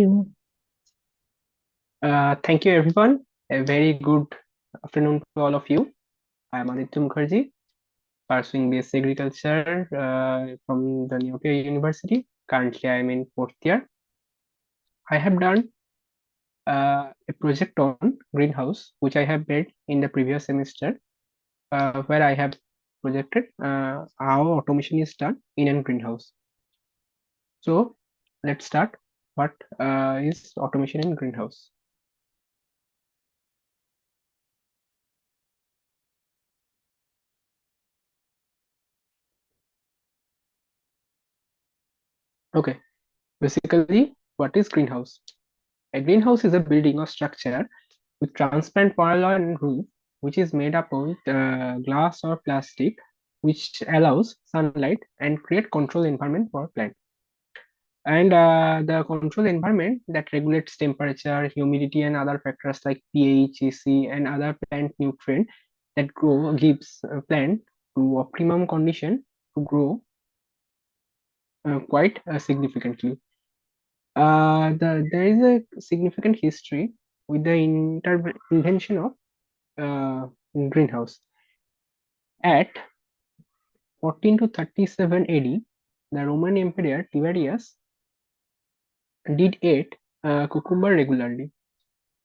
You. Thank you, everyone. A very good afternoon to all of you. I am Aditya Mukherjee, pursuing B.Sc Agriculture from the Neotia University. Currently, I am in fourth year. I have done a project on greenhouse, which I have made in the previous semester, where I have projected how automation is done in a greenhouse. So, let's start. What is automation in greenhouse? Okay, basically, what is greenhouse? A greenhouse is a building or structure with transparent porcelain roof, which is made up of glass or plastic, which allows sunlight and create control environment for plant. And the control environment that regulates temperature, humidity, and other factors like pH, AC, and other plant nutrient that grow gives plant to optimum condition to grow quite significantly. There is a significant history with the invention of greenhouse. At 14 to 37 AD, the Roman Emperor Tiberius did eat cucumber regularly,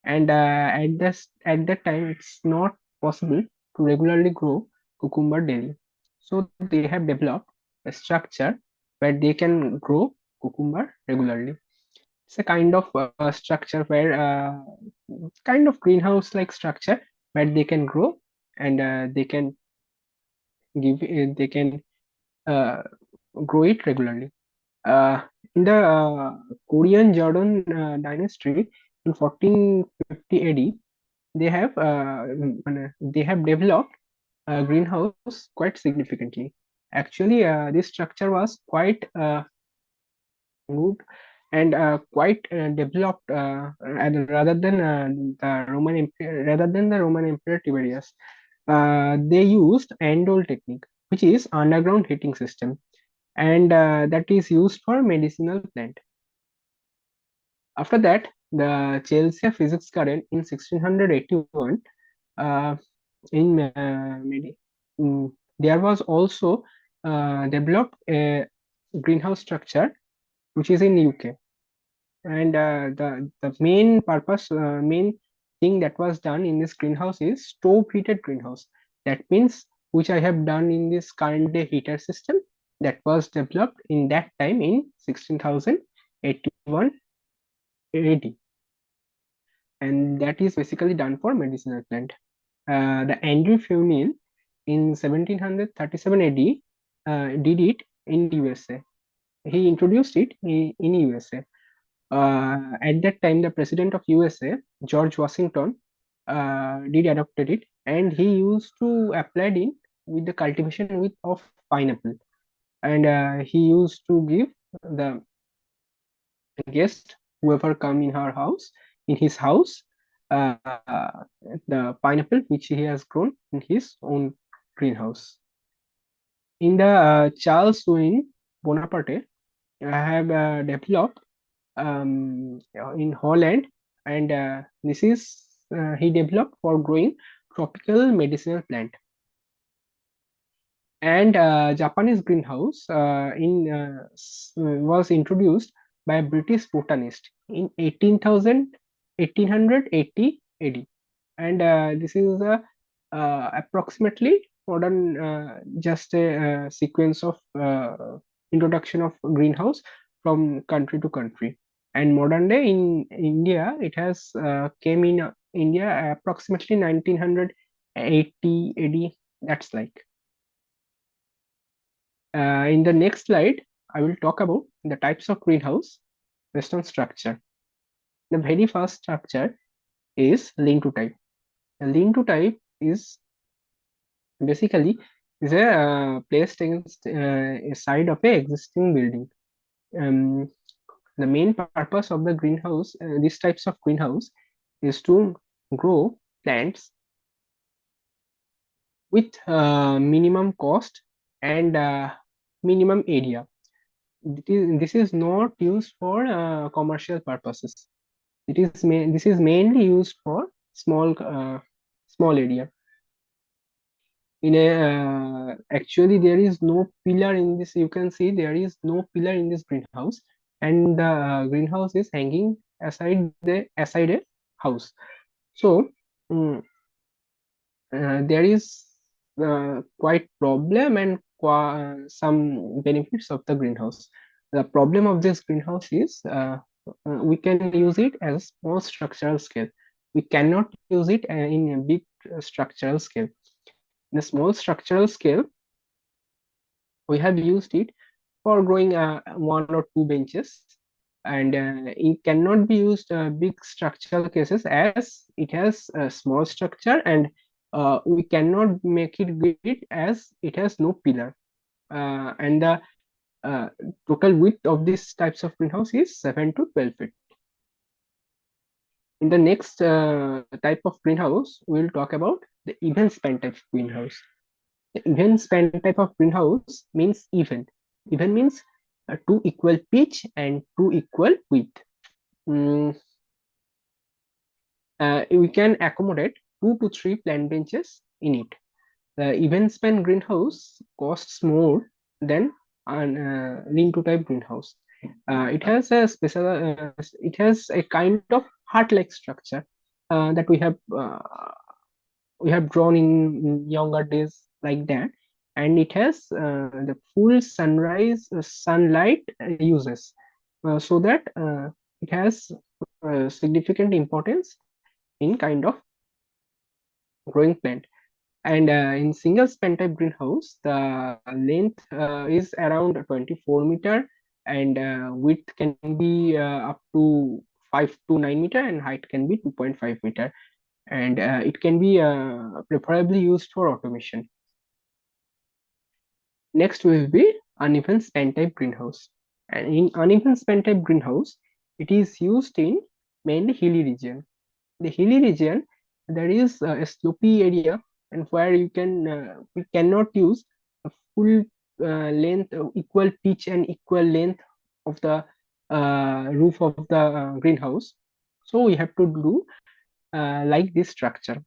and at that time it's not possible to regularly grow cucumber daily. So they have developed a structure where they can grow cucumber regularly. It's a kind of structure where kind of greenhouse like structure where they can grow and they can uh, grow it regularly. In the Korean Jordan dynasty in 1450 AD, they have developed a greenhouse quite significantly. Actually, this structure was quite good and quite developed and rather than the Roman Emperor Tiberius. They used Andol technique, which is underground heating system, and that is used for medicinal plant. After that, the Chelsea physics current in 1681 uh, in there was also developed a greenhouse structure which is in UK, and the main purpose, main thing that was done in this greenhouse is stove heated greenhouse. That means which I have done in this current day heater system that was developed in that time in 16,081 AD, and that is basically done for medicinal plant. The Andrew Funiel in 1737 AD did it in USA. He introduced it in USA. At that time, the president of USA, George Washington, did adopted it, and he used to apply it with the cultivation with of pineapple, and he used to give the guest whoever come in her house in his house uh, the pineapple which he has grown in his own greenhouse. In the Charles Wynne Bonaparte, I have developed in Holland, and this is he developed for growing tropical medicinal plant. And Japanese greenhouse was introduced by a British botanist in 1880 AD, and this is a approximately modern just a sequence of introduction of greenhouse from country to country. And modern day in India, it has came in India approximately 1980 AD. That's like. In the next slide, I will talk about the types of greenhouse based on structure. The very first structure is lean-to type. A lean-to type is basically a placed against a side of a existing building. Um, the main purpose of the greenhouse, these types of greenhouse, is to grow plants with minimum cost and minimum area. this is not used for commercial purposes. This is mainly used for small area. In a actually there is no pillar in this. You can see there is no pillar in this greenhouse, and the greenhouse is hanging aside a house. So mm, there is quite problem and some benefits of the greenhouse. The problem of this greenhouse is we can use it as a small structural scale. We cannot use it in a big structural scale. In a small structural scale, we have used it for growing one or two benches, and it cannot be used big structural cases as it has a small structure, and we cannot make it grid as it has no pillar, and the uh, total width of these types of greenhouse is 7 to 12 feet. In the next type of greenhouse, we will talk about the even span type of greenhouse. The even span type of greenhouse means even. Even means two equal pitch and two equal width. Mm, we can accommodate 2 to 3 plant benches in it. The even span greenhouse costs more than an lean-to type greenhouse. It has a kind of heart-like structure that we have drawn in younger days like that, and it has the full sunlight uses, so that it has significant importance in kind of growing plant. And in single span type greenhouse, the length is around 24 meter, and width can be up to 5 to 9 meter, and height can be 2.5 meter, and it can be preferably used for automation. Next will be uneven span type greenhouse. And in uneven span type greenhouse, it is used in mainly hilly region. The hilly region, there is a slopey area, and where we cannot use a full length, equal pitch and equal length of the roof of the greenhouse. So we have to do like this structure.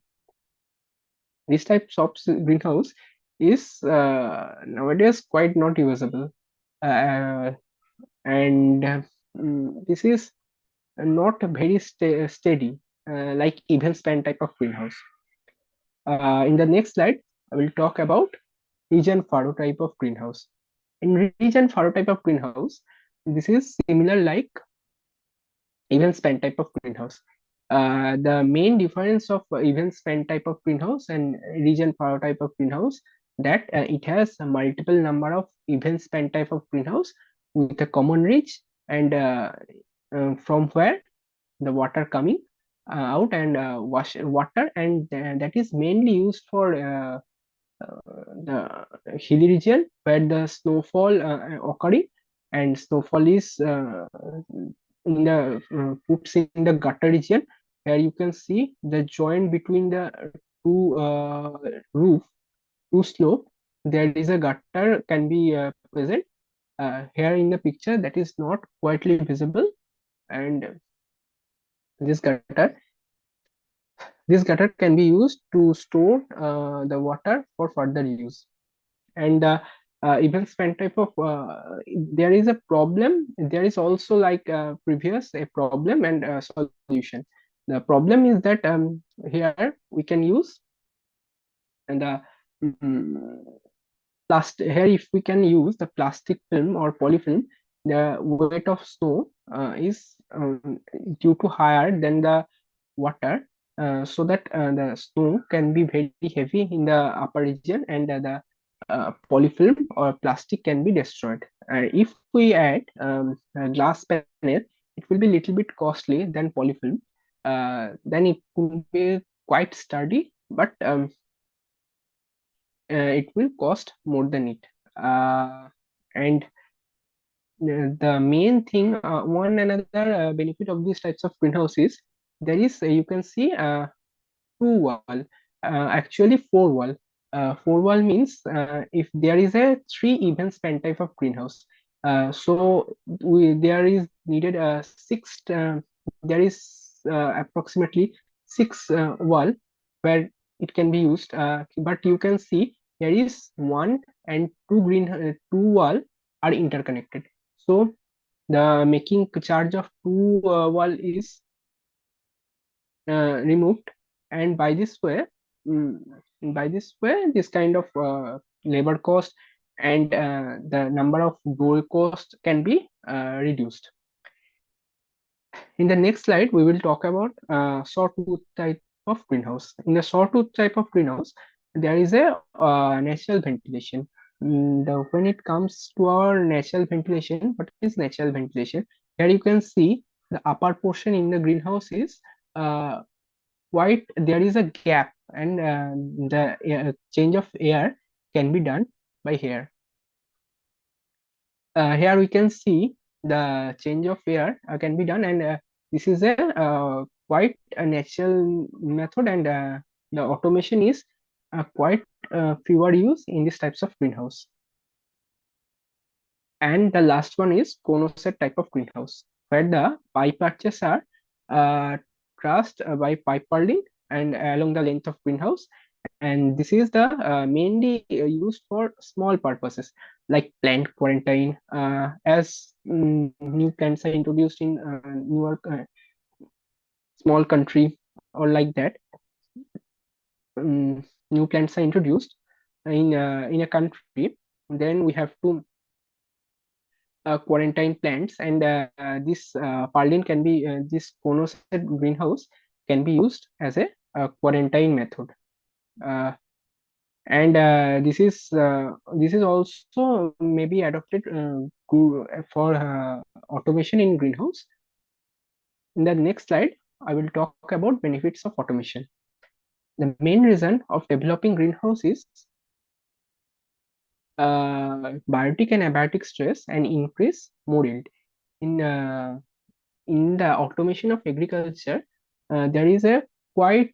This type of greenhouse is nowadays quite not usable, uh, and this is not very steady like even span type of greenhouse. In the next slide, I will talk about region furrow type of greenhouse. In region furrow type of greenhouse, this is similar like even span type of greenhouse. The main difference of even span type of greenhouse and region furrow type of greenhouse, that it has a multiple number of even span type of greenhouse with a common ridge, and from where the water coming out and wash water, and that is mainly used for the hilly region where the snowfall occurring, and snowfall is in the puts in the gutter region. Here you can see the joint between the two roof, two slope. There is a gutter can be present here in the picture, that is not quietly visible, and this gutter this gutter can be used to store the water for further use. And even span type of there is a problem. There is also like previous a problem and a solution. The problem is that here we can use and the mm, plastic. Here if we can use the plastic film or polyfilm, the weight of snow is due to higher than the water, so that the snow can be very heavy in the upper region, and the polyfilm or plastic can be destroyed. If we add a glass panel, it will be little bit costly than polyfilm. Then it will be quite sturdy, but it will cost more than it. And the main thing, one another benefit of these types of greenhouses, there is you can see two wall, actually four wall. Four wall means if there is a three even span type of greenhouse. So there is needed there is approximately six wall where it can be used. But you can see there is one and two wall are interconnected. So the making charge of two wall is removed, and mm, by this way this kind of labor cost and the number of door cost can be reduced. In the next slide we will talk about sawtooth type of greenhouse. In the sawtooth type of greenhouse there is a natural ventilation. When it comes to our natural ventilation, what is natural ventilation? Here you can see the upper portion in the greenhouse is uh, quite, there is a gap, and the change of air can be done by here. Here we can see the change of air can be done, and this is a quite a natural method, and the automation is quite fewer use in these types of greenhouse. And the last one is conoset type of greenhouse, where the pipe arches are uh, trussed by pipe purling and along the length of greenhouse. And this is the mainly used for small purposes like plant quarantine, as new plants are introduced in newer small country or like that. New plants are introduced in a country, then we have to quarantine plants, and this purlin can be this conoset greenhouse can be used as a quarantine method. Uh, and this is also maybe adopted for automation in greenhouse. In the next slide I will talk about benefits of automation. The main reason of developing greenhouse is biotic and abiotic stress and increase more yield. In the automation of agriculture, there is a quite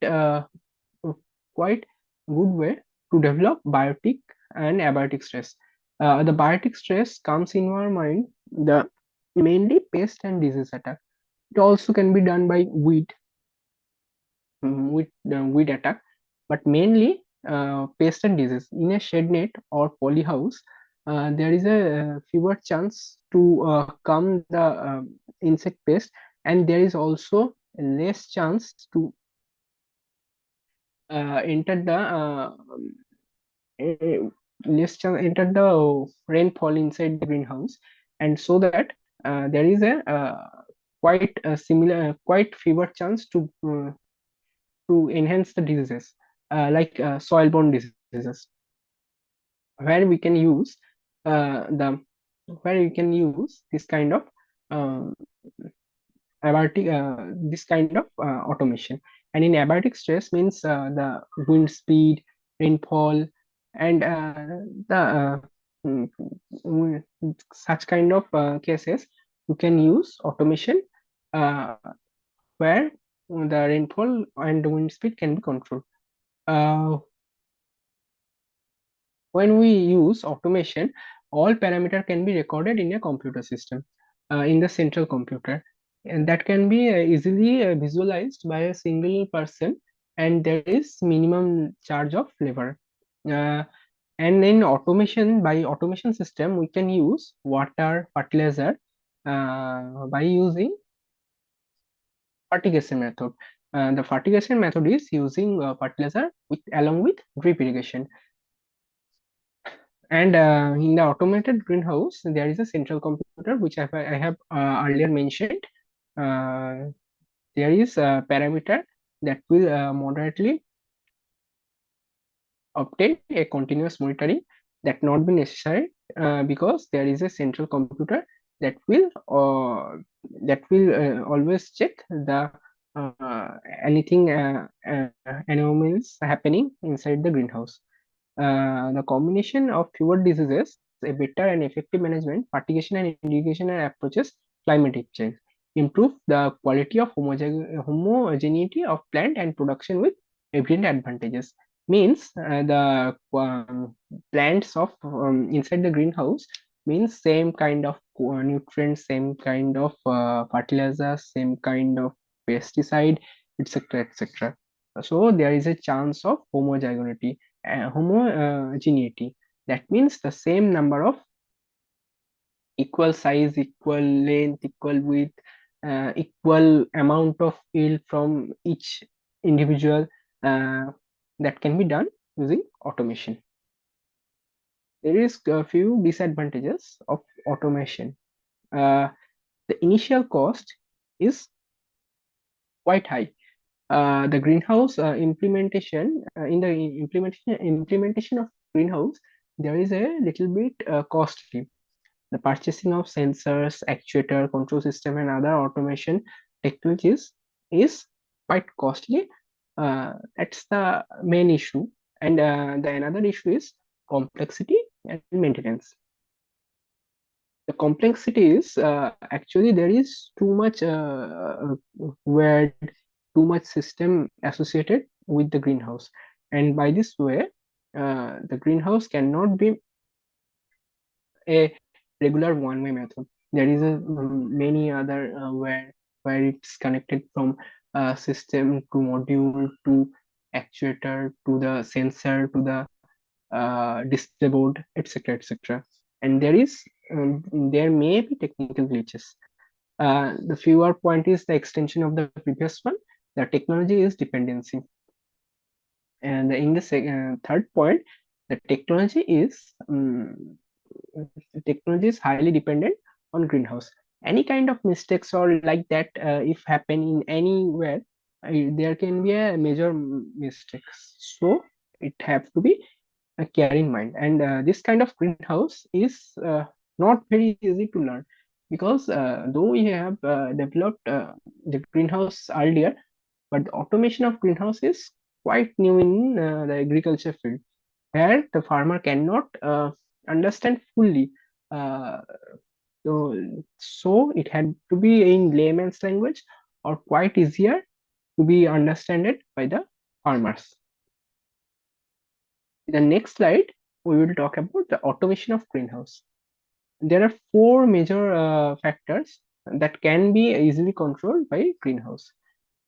quite good way to develop biotic and abiotic stress. The biotic stress comes in our mind the mainly pest and disease attack. It also can be done by with weed attack, but mainly pest and disease. In a shed net or poly house, there is a fewer chance to come the insect pest, and there is also less chance to enter the uh, less chance enter the rainfall inside the greenhouse, and so that there is a quite a similar quite fewer chance to enhance the diseases like soil-borne diseases, where we can use the where we can use this kind of um, this kind of automation. And in abiotic stress means the wind speed, rainfall, and mm, such kind of cases you can use automation uh, where the rainfall and the wind speed can be controlled. Uh, when we use automation, all parameter can be recorded in a computer system, in the central computer, and that can be easily visualized by a single person, and there is minimum charge of labor. Uh, and in automation, by automation system, we can use water, fertilizer by using fertigation method. The fertigation method is using fertilizer along with drip irrigation. And in the automated greenhouse, there is a central computer, which I have earlier mentioned. Uh, there is a parameter that will moderately obtain a continuous monitoring that not be necessary because there is a central computer that will always check the anything anomalies happening inside the greenhouse. The combination of fewer diseases, a better and effective management, fertigation and irrigation and approaches climatic change, improve the quality of homogeneity of plant and production with evident advantages. Means the plants of inside the greenhouse means same kind of nutrients, same kind of fertilizer, same kind of pesticide, etc., etc. So there is a chance of homogeneity. That means the same number of equal size, equal length, equal width, equal amount of yield from each individual, uh, that can be done using automation. There is a few disadvantages of automation. Uh, the initial cost is quite high. The greenhouse implementation in the implementation of greenhouse, there is a little bit costly. The purchasing of sensors, actuator, control system, and other automation technologies is quite costly. That's the main issue. And the another issue is complexity and maintenance. The complexity is actually there is too much where too much system associated with the greenhouse, and by this way the greenhouse cannot be a regular one-way method. There is a many other where it's connected from system to module to actuator to the sensor to the display board, etc., etc. And there may be technical glitches. The fewer point is the extension of the previous one. The technology is dependency. And in the third point, the technology is highly dependent on greenhouse. Any kind of mistakes or like that, if happen in anywhere, there can be a major mistakes. So it have to be care in mind. And this kind of greenhouse is not very easy to learn, because though we have developed the greenhouse earlier, but the automation of greenhouse is quite new in the agriculture field, where the farmer cannot understand fully. Uh, so it had to be in layman's language or quite easier to be understood by the farmers. In the next slide, we will talk about the automation of greenhouse. There are four major factors that can be easily controlled by greenhouse.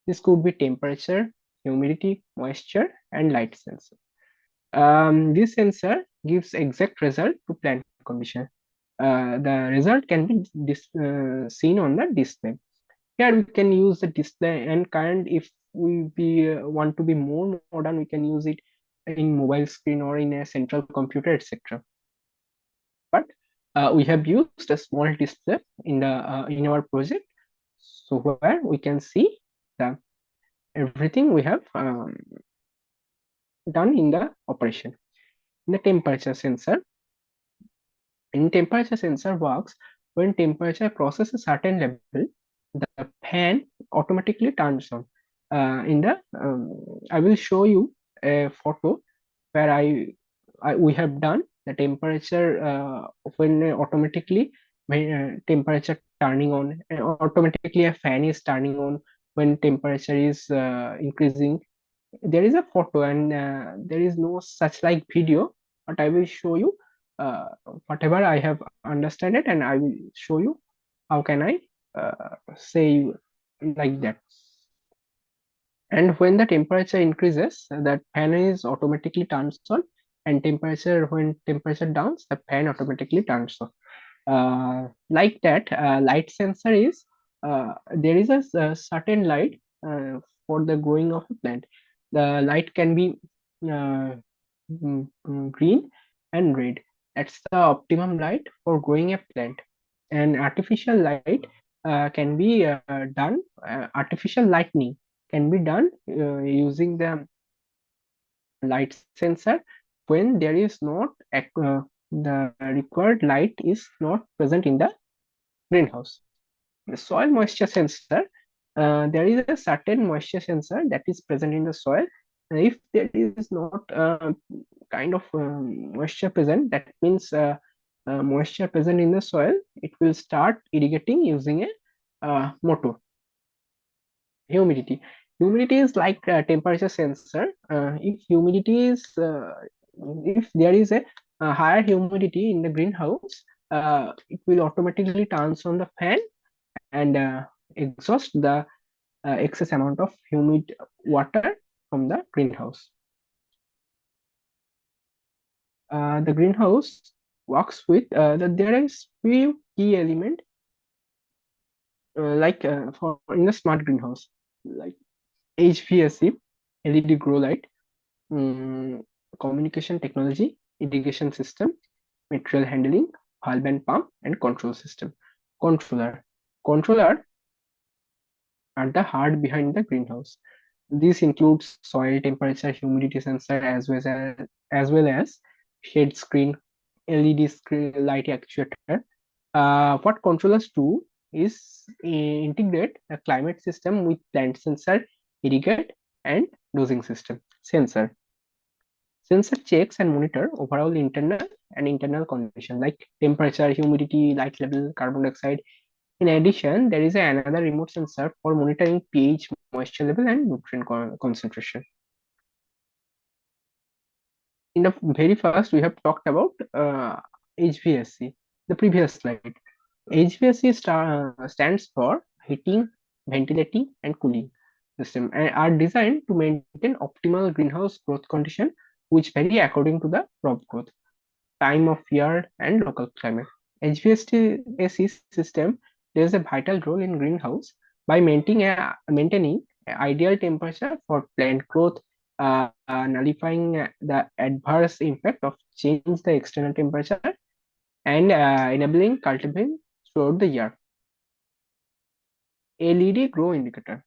This could be temperature, humidity, moisture, and light sensor. This sensor gives exact result to plant condition. The result can be seen on the display. Here we can use the display, and current, if want to be more modern, we can use it in mobile screen or in a central computer, etc. But we have used a small display in our project, so where we can see the everything we have done in the operation. The temperature sensor. In temperature sensor works when temperature crosses a certain level, the fan automatically turns on. I will show you a photo where we have done the temperature when temperature turning on, automatically a fan is turning on when temperature is increasing. There is a photo, and there is no such like video, but I will show you uh, whatever I have understand it, and I will show you how can I say like that. And when the temperature increases, that fan is automatically turns on, and when temperature downs, the fan automatically turns off. Like that, light sensor is there is a certain light for the growing of a plant. The light can be uh, green and red. That's the optimum light for growing a plant. And artificial light can be done. Artificial lightning can be done using the light sensor when there is not the required light is not present in the greenhouse. The soil moisture sensor, there is a certain moisture sensor that is present in the soil. If there is not kind of moisture present, that means moisture present in the soil, it will start irrigating using a motor. Humidity. Humidity is like a temperature sensor. If there is a higher humidity in the greenhouse, it will automatically turns on the fan and exhaust the excess amount of humid water from the greenhouse. The greenhouse works with there is few key element for in the smart greenhouse like HVAC, LED grow light, mm, communication technology, irrigation system, material handling, valve and pump, and control system. Controller. Controller are the heart behind the greenhouse. This includes soil temperature, humidity sensor, as well as shade screen, LED screen, light actuator. What controllers do is integrate a climate system with plant sensor, irrigate, and dosing system. Sensor checks and monitor overall internal condition like temperature, humidity, light level, carbon dioxide. In addition, there is another remote sensor for monitoring pH, moisture level, and nutrient concentration. In the very first, we have talked about HVAC, the previous slide. HVAC stands for heating, ventilating, and cooling system and are designed to maintain optimal greenhouse growth condition which vary according to the crop growth, time of year, and local climate. HVAC system plays a vital role in greenhouse by maintaining ideal temperature for plant growth, nullifying the adverse impact of change the external temperature, and enabling cultivation throughout the year. LED grow indicator.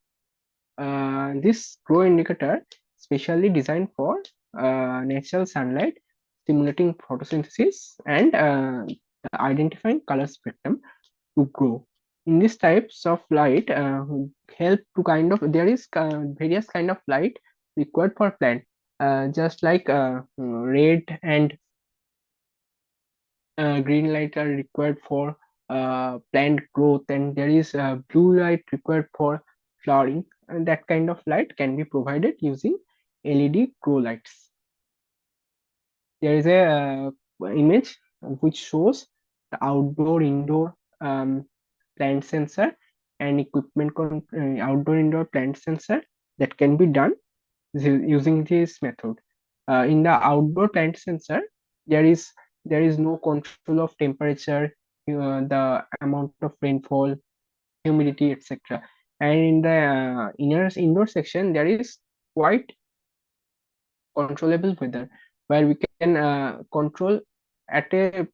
This grow indicator specially designed for natural sunlight, stimulating photosynthesis and identifying color spectrum to grow. In these types of light, help to kind of there is various kind of light required for plant, just like red and green light are required for plant growth, and there is blue light required for flowering. And that kind of light can be provided using LED grow lights. There is a image which shows the outdoor indoor plant sensor and outdoor indoor plant sensor that can be done using this method. In the outdoor plant sensor, there is there is no control of temperature, the amount of rainfall, humidity, etc. And in the indoor section, there is quite controllable weather where we can control at a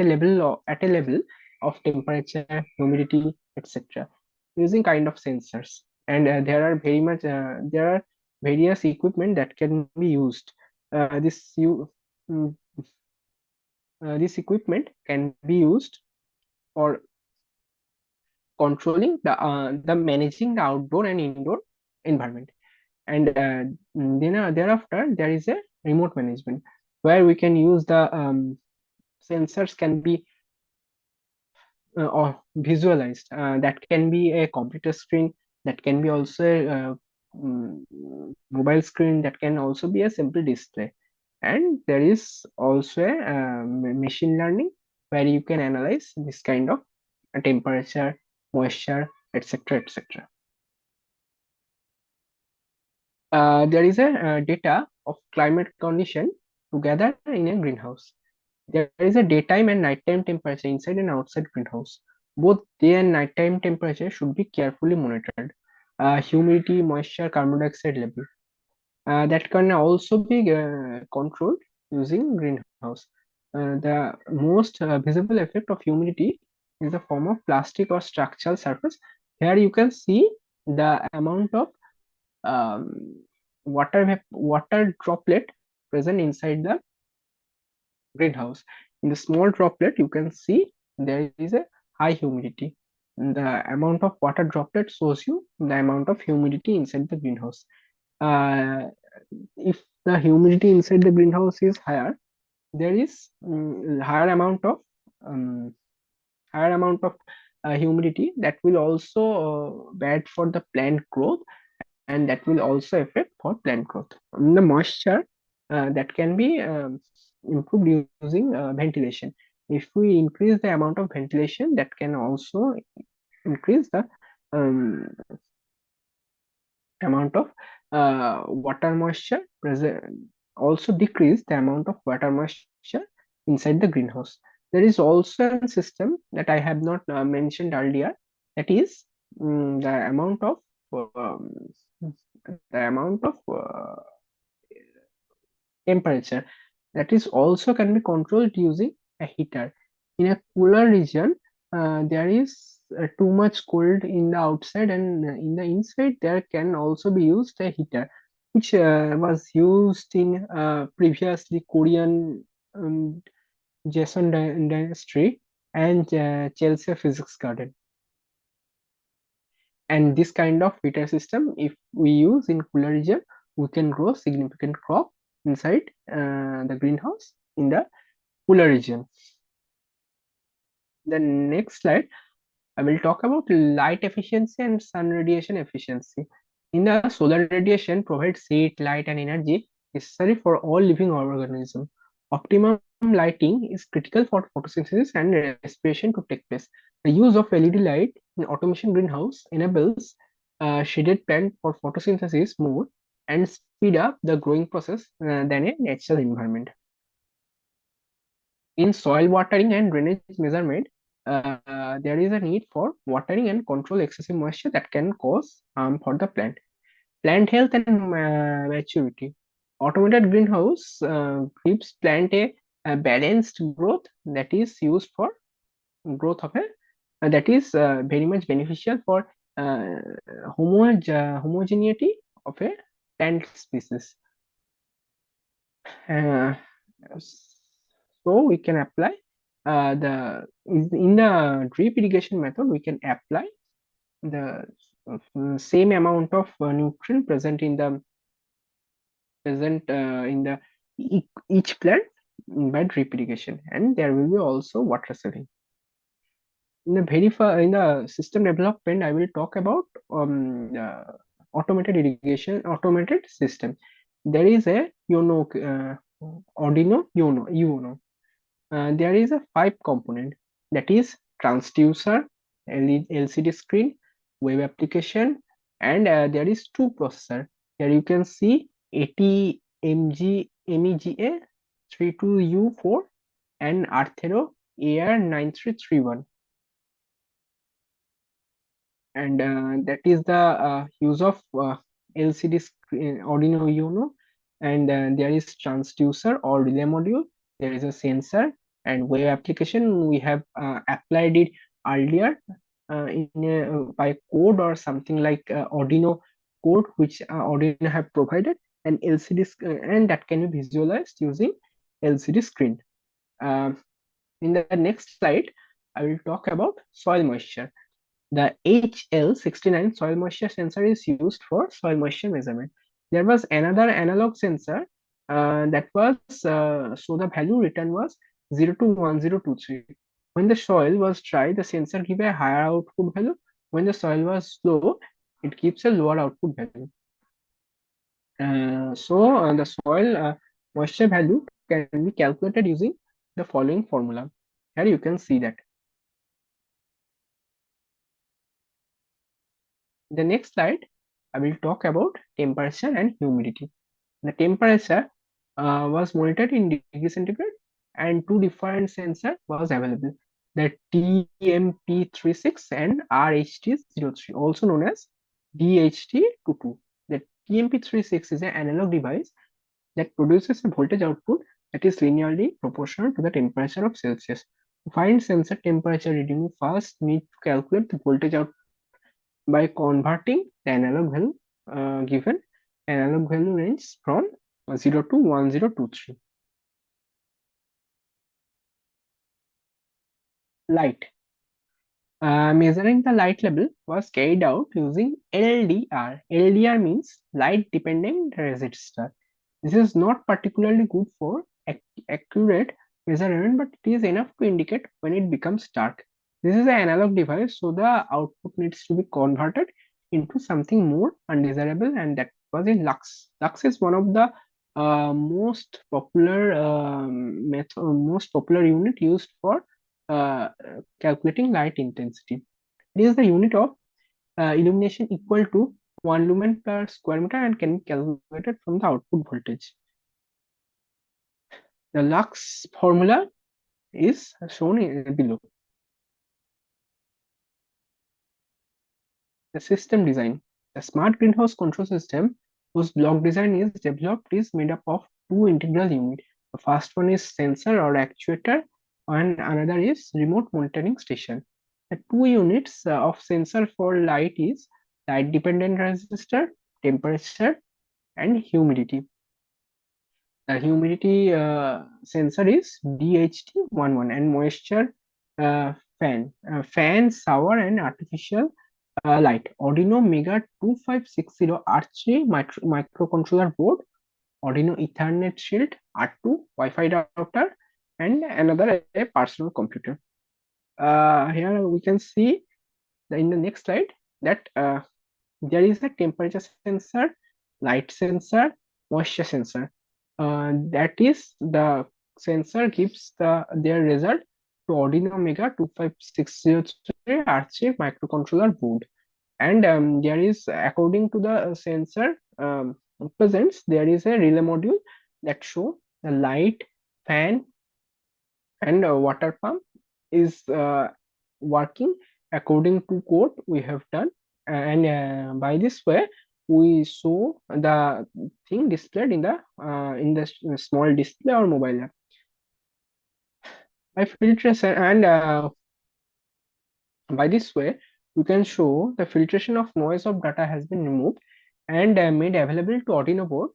level of temperature, humidity, etc. using kind of sensors. And there are various equipment that can be used. Uh, this you mm, this equipment can be used for controlling the managing the outdoor and indoor environment. And then thereafter there is a remote management where we can use the sensors can be or visualized. That can be a computer screen, that can be also a mobile screen, that can also be a simple display. And there is also a machine learning where you can analyze this kind of temperature, moisture, etc., etc. There is a data of climate condition together in a greenhouse. There is a daytime and nighttime temperature inside and outside greenhouse. Both day and nighttime temperature should be carefully monitored. Humidity, moisture, carbon dioxide level. That can also be controlled using greenhouse. The most visible effect of humidity is the form of plastic or structural surface. Here you can see the amount of water droplet present inside the greenhouse. In the small droplet, you can see there is a high humidity. The amount of water droplet shows you the amount of humidity inside the greenhouse. Uh, if the humidity inside the greenhouse is higher, there is um, higher amount of humidity that will also bad for the plant growth, and that will also affect for plant growth. The moisture that can be improved using ventilation. If we increase the amount of ventilation, that can also increase the um, amount of water moisture present, also decrease the amount of water moisture inside the greenhouse. There is also a system that I have not mentioned earlier, that is the amount of um, temperature, that is also can be controlled using a heater. In a cooler region, there is too much cold in the outside, and in the inside there can also be used a heater, which was used in previously Korean um, Jason Dynasty and Chelsea Physics Garden. And this kind of heater system, if we use in cooler region, we can grow significant crop inside the greenhouse in the cooler region. The next slide, I will talk about light efficiency and sun radiation efficiency. In the solar radiation provides heat, light, and energy necessary for all living organisms. Optimum lighting is critical for photosynthesis and respiration to take place. The use of LED light in automation greenhouse enables shaded plant for photosynthesis more and speed up the growing process than a natural environment. In soil watering and drainage measurement, there is a need for watering and control excessive moisture that can cause harm for the plant. Plant health and maturity. Automated greenhouse gives plant a balanced growth that is used for growth of a that is very much beneficial for uh, homogeneity of a plant species. Uh, so we can apply the in the drip irrigation method, we can apply the same amount of nutrient present in the each plant by drip irrigation, and there will be also water saving. In the in the system development, I will talk about automated irrigation, automated system. There is a Arduino Uno. There is a 5 component, that is transducer, LCD screen, web application, and there is 2 processor. Here you can see MEGA 32U4 and Arthero AR9331, and that is the use of LCD screen, Arduino Uno, and there is transducer or relay module. There is a sensor and web application. We have applied it earlier by code or something like Arduino code, which Arduino have provided, and and that can be visualized using LCD screen. In the next slide, I will talk about soil moisture. The HL69 soil moisture sensor is used for soil moisture measurement. There was another analog sensor that was so the value written was 0 to 1023. When the soil was dry, the sensor gives a higher output value. When the soil was slow, it gives a lower output value. The soil moisture value can be calculated using the following formula. Here you can see that. The next slide, I will talk about temperature and humidity. The temperature was monitored in degree centigrade, and 2 different sensors was available. The TMP36 and RHT03, also known as DHT22. The TMP36 is an analog device that produces a voltage output that is linearly proportional to the temperature of Celsius. To find sensor temperature reading, we first need to calculate the voltage output by converting the analog value given. Analog value range from 0 to 1023. Light. Measuring the light level was carried out using LDR. LDR means light dependent resistor. This is not particularly good for accurate measurement, but it is enough to indicate when it becomes dark. This is an analog device, so the output needs to be converted into something more undesirable, and that was in lux. Lux is one of the most popular unit used for calculating light intensity. It is the unit of illumination equal to 1 lumen per square meter and can be calculated from the output voltage. The Lux formula is shown below. The system design. The smart greenhouse control system whose block design is developed is made up of two integral units. The first one is sensor or actuator and another is remote monitoring station. The two units of sensor for light is light dependent resistor, temperature and humidity. The humidity sensor is DHT11 and moisture fan, shower and artificial light. Arduino Mega 2560 R3 microcontroller board, Arduino Ethernet Shield R2 Wi-Fi router, and another a personal computer. Here we can see in the next slide that there is a temperature sensor, light sensor, moisture sensor. That is the sensor gives their result to Arduino Mega 25603 R3 microcontroller board. And there is, according to the sensor presents, there is a relay module that show the light, fan, and water pump is working according to code we have done, and by this way we show the thing displayed in the small display or mobile app. By filtration and by this way we can show the filtration of noise of data has been removed and made available to Arduino board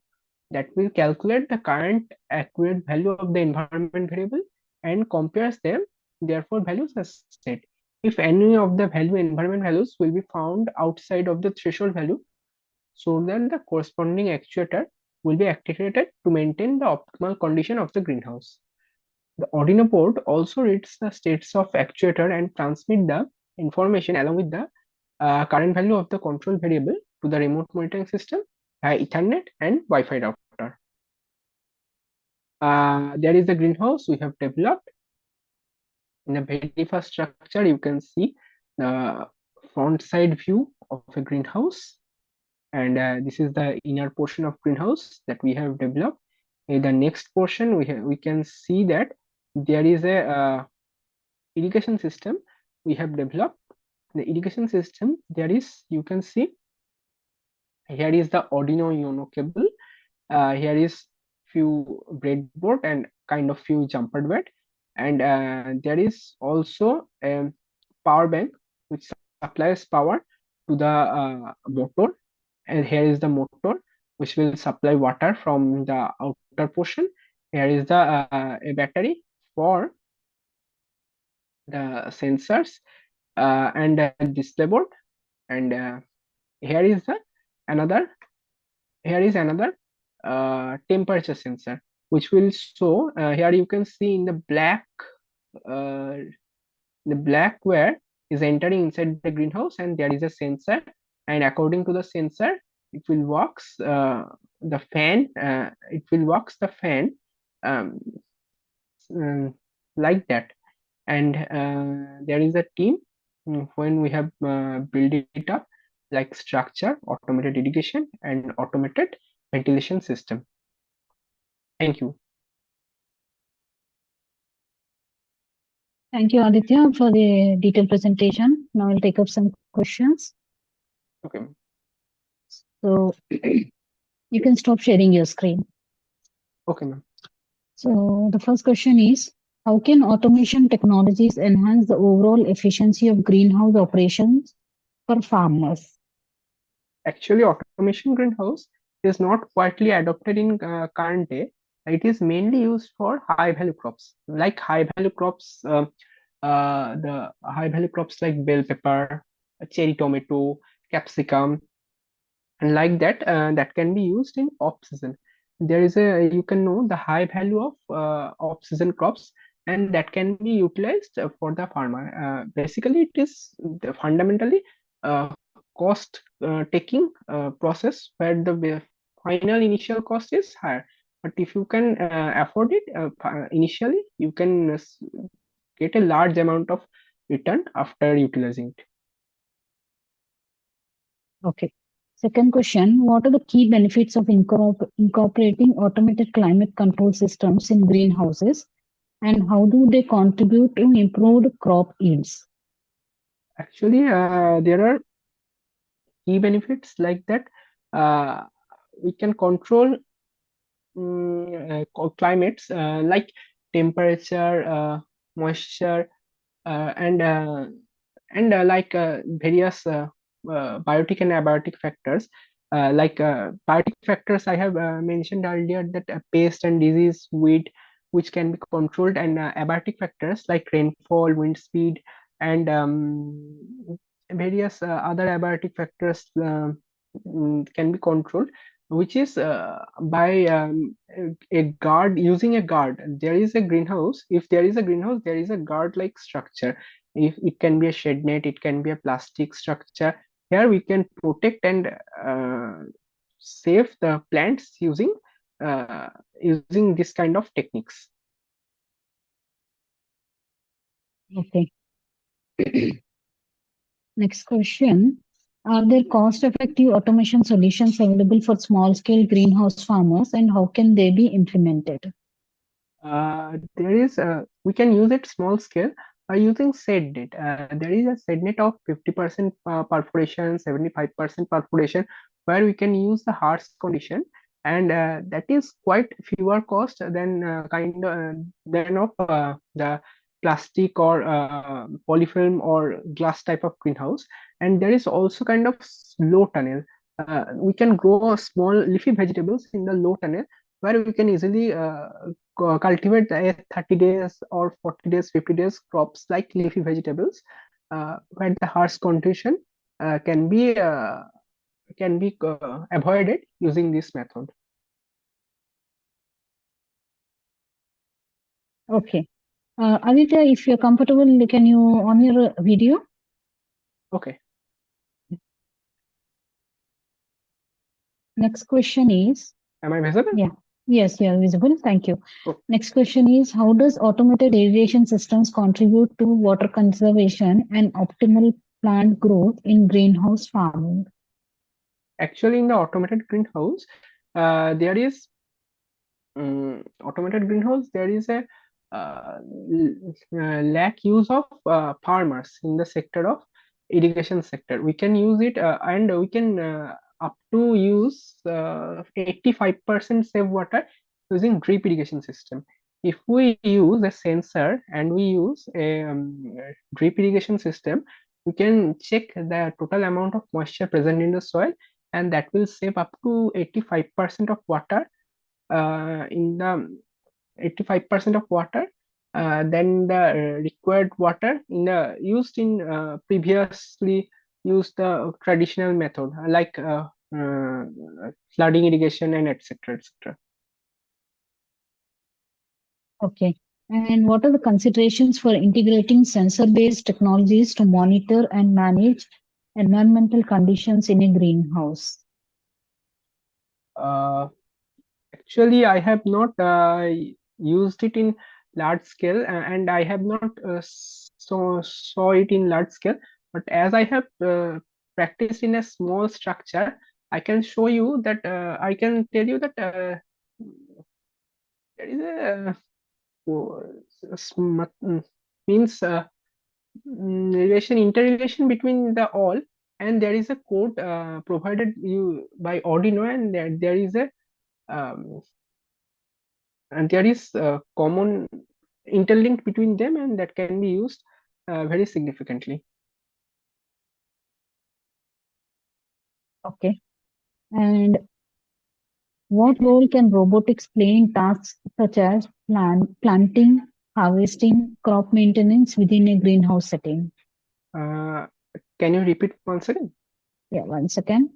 that will calculate the current accurate value of the environment variable and compares them therefore values as set. If any of the value environment values will be found outside of the threshold value, so then the corresponding actuator will be activated to maintain the optimal condition of the greenhouse. The Arduino board also reads the states of actuator and transmit the information along with the current value of the control variable to the remote monitoring system via Ethernet and Wi-Fi router. There is the greenhouse we have developed. In the very first structure, you can see the front side view of a greenhouse, and this is the inner portion of greenhouse that we have developed. In the next portion, we can see that there is a irrigation system we have developed. The irrigation system, there is, you can see here is the Arduino Uno cable. Here is few breadboard and kind of few jumper bed, and there is also a power bank which supplies power to the motor, and here is the motor which will supply water from the outer portion. Here is the a battery for the sensors and display board, and here is the another here is another temperature sensor which will show here you can see in uh, the black wire is entering inside the greenhouse and there is a sensor, and according to the sensor it will works the fan it will works the fan um, like that, and there is a team when we have built it up like structure, automated irrigation and automated ventilation system. Thank you. Thank you, Aditya, for the detailed presentation. Now I'll take up some questions. Okay. So you can stop sharing your screen. Okay, ma'am. So the first question is, how can automation technologies enhance the overall efficiency of greenhouse operations for farmers? Actually, automation greenhouse is not widely adopted in current day. It is mainly used for high value crops, like high value crops, the high value crops like bell pepper, cherry tomato, capsicum, and like that. That can be used in off season. There is a, you can know the high value of off season crops, and that can be utilized for the farmer. Basically, it is fundamentally cost taking process where the final initial cost is higher, But if you can afford it initially, you can get a large amount of return after utilizing it. Okay. Second question, what are the key benefits of incorporating automated climate control systems in greenhouses, and how do they contribute to improved crop yields? Actually, there are key benefits like that. Uh, we can control climates like temperature, moisture, and like various biotic and abiotic factors. Like biotic factors, I have mentioned earlier that pest and disease, weed, which can be controlled, and abiotic factors like rainfall, wind speed, and various other abiotic factors can be controlled, which is by a guard, using a guard. There is a greenhouse. If there is a greenhouse, there is a guard like structure. If it can be a shed net, it can be a plastic structure. Here we can protect and save the plants uh, using this kind of techniques. Okay. Next question. Are there cost-effective automation solutions available for small-scale greenhouse farmers, and how can they be implemented? There is we can use it small scale by using shed net. There is a shed net of 50% perforation, 75% perforation, where we can use the harsh condition, and that is quite fewer cost than than of the plastic or polyfilm or glass type of greenhouse. And there is also kind of low tunnel. We can grow small leafy vegetables in the low tunnel, where we can easily cultivate a 30 days or 40 days, 50 days crops like leafy vegetables, where the harsh condition uh, can be uh, can be avoided using this method. Okay. Aditya, if you're comfortable, can you on your video? Okay, Next question is, am I visible? yeah, yes, you are visible. Thank you. Oh, Next question is, how does automated irrigation systems contribute to water conservation and optimal plant growth in greenhouse farming? actually, in the automated greenhouse, there is automated greenhouse, there is a lack use of farmers in the sector of irrigation sector. We can use it, and we can up to use 85% save water using drip irrigation system. If we use a sensor and we use a drip irrigation system, we can check the total amount of moisture present in the soil, and that will save up to 85% of water, in the 85% of water than the required water in the used in previously used the traditional method like flooding irrigation and etc etc. Okay. And what are the considerations for integrating sensor-based technologies to monitor and manage environmental conditions in a greenhouse? uh, Actually, I have not used it in large scale, and I have not saw it in large scale. But as I have practiced in a small structure, I can show you that I can tell you that there is a means relation, interrelation between the all, and there is a code provided you by Arduino, and there is a um, there is common interlink between them, and that can be used very significantly. Okay. And what role can robotics play in tasks such as planting, harvesting, crop maintenance within a greenhouse setting? uh, can you repeat once again? Yeah, one second.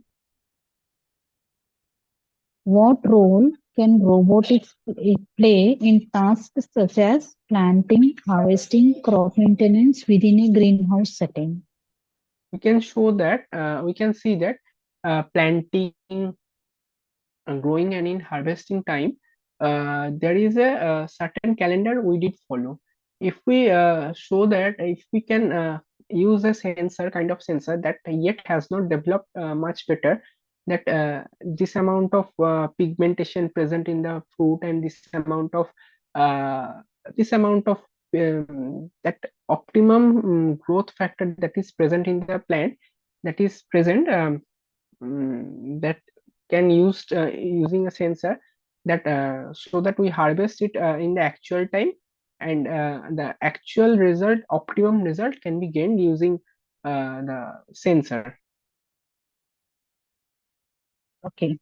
What role can robotics play in tasks such as planting, harvesting, crop maintenance within a greenhouse setting? We can show that we can see that planting, growing, and in harvesting time, there is a certain calendar we did follow. If we show that if we can use a sensor, kind of sensor that yet has not developed much better, that this amount of pigmentation present in the fruit and uh, this amount of that optimum growth factor that is present in the plant, that is present, that can used using a sensor, that so that we harvest it in the actual time, and the actual result, optimum result, can be gained using the sensor. Okay.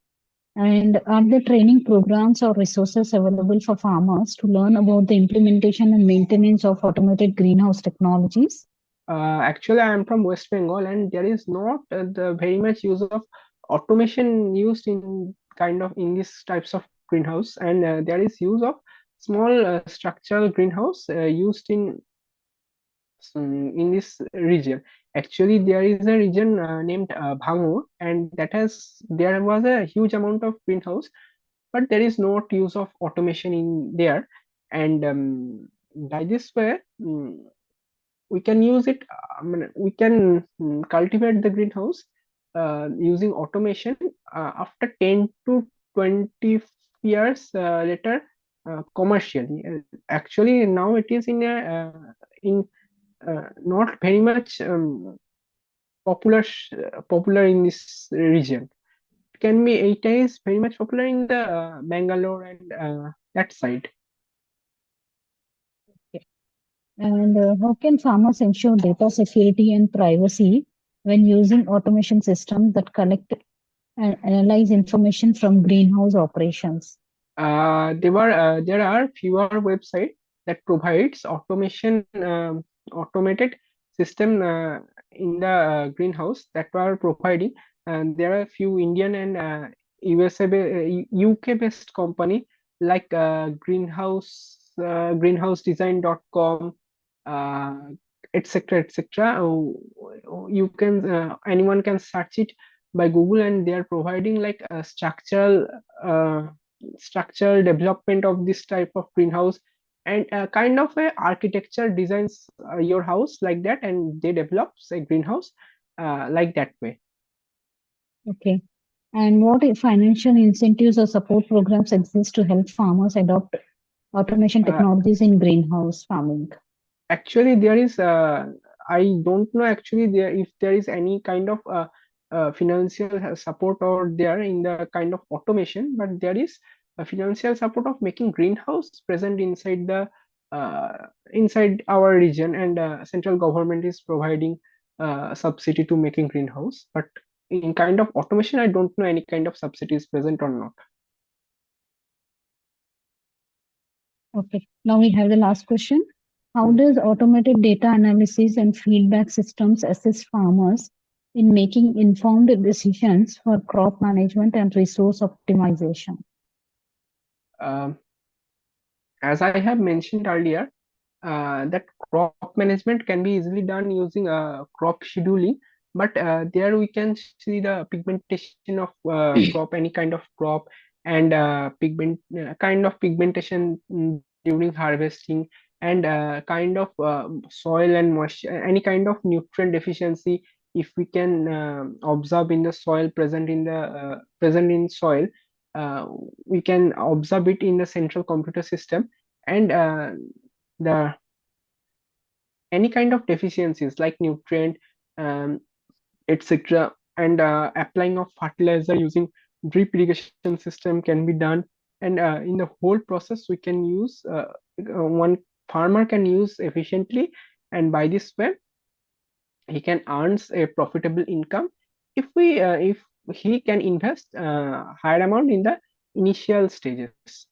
And are there training programs or resources available for farmers to learn about the implementation and maintenance of automated greenhouse technologies? Actually, I am from West Bengal, and there is not the very much use of automation used in kind of in these types of greenhouse, and there is use of small structural greenhouse used in this region. Actually, there is a region named Bhangur, and there was a huge amount of greenhouse, but there is no use of automation in there, and by this way. We can use it. We can cultivate the greenhouse using automation after 10 to 20 years later, commercially. Actually, now it is in not very much popular in this region. It can be, it is very much popular in the Bangalore and that side. And how can farmers ensure data security and privacy when using automation systems that collect and analyze information from greenhouse operations? There are fewer websites that provides automated system in the greenhouse that were providing, and there are few Indian and UK based company like greenhousedesign.com, uh, etc. You can anyone can search it by Google, and they are providing like a uh, structural development of this type of greenhouse, and kind of a architecture designs your house like that, and they develops a greenhouse like that way. Okay. And what financial incentives or support programs exist to help farmers adopt automation uh, technologies in greenhouse farming? Actually, there is I don't know actually there if there is any kind of financial support or there in the kind of automation, but there is a financial support of making greenhouse present inside our region, and central government is providing subsidy to making greenhouse. But in kind of automation, I don't know any kind of subsidy is present or not. Okay. Now we have the last question. How Hmm. does automated data analysis and feedback systems assist farmers in making informed decisions for crop management and resource optimization? Um, as I have mentioned earlier, that crop management can be easily done using crop scheduling, but there we can see the pigmentation of crop, any kind of crop, and kind of pigmentation during harvesting, and kind of soil and moisture, any kind of nutrient deficiency. If we can observe in the soil, present in soil, uh, we can observe it in the central computer system, and the any kind of deficiencies like nutrient, um, etc., and applying of fertilizer using drip irrigation system can be done, and in the whole process we can use one farmer can use efficiently, and by this way he can earns a profitable income if he can invest higher amount in the initial stages.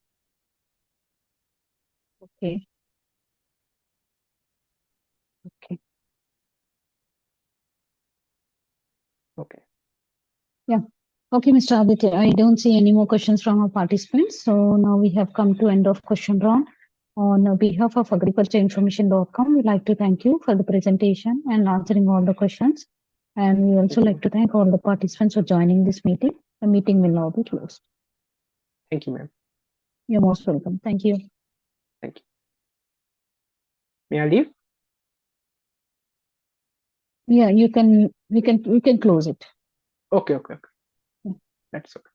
Okay. Okay. Okay. Yeah. Okay, Mr. Aditya, I don't see any more questions from our participants. So now we have come to end of question round. On behalf of agricultureinformation.com, we'd like to thank you for the presentation and answering all the questions. And we also Thank like you. to thank all the participants for joining this meeting. The meeting will now be closed. Thank you, ma'am. You're most welcome. Thank you. Thank you. May I leave? Yeah, we can close it. Okay. Yeah. That's okay.